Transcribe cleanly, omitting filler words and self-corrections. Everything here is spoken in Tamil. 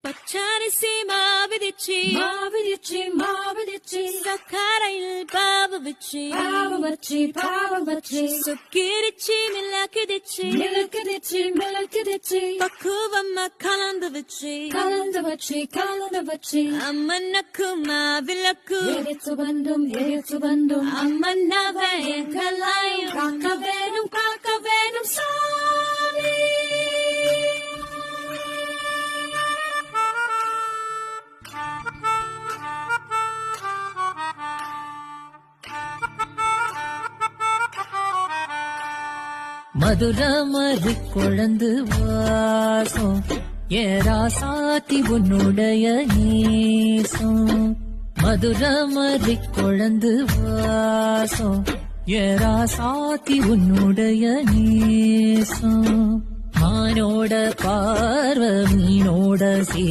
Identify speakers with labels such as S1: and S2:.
S1: பச்சரிசி மாவிதிச்சி
S2: மாவிதிச்சி மாவிதிச்சி
S1: சக்கரையில் பாவு வச்சி
S2: பாவு வச்சி
S1: சுக்கிரிச்சி மிளகுதிச்சி
S2: மிளகுதிச்சி
S1: பக்குவம்மா கலந்து வச்சி
S2: கலந்து வச்சி
S1: அம்மனக்கு மாவிளக்கு
S2: எரிச்சு வந்தும்
S1: அம்மன்னவே எங்களாயும்
S2: காக்க வேணும் சாமி
S3: மதுரமரி குழந்து வாசம் ஏராசாத்தி உன்னுடைய நேசம் மதுரமரி குழந்து வாசம் ஏராசாத்தி உன்னுடைய நேசம் மானோட பார்வ மீனோட சே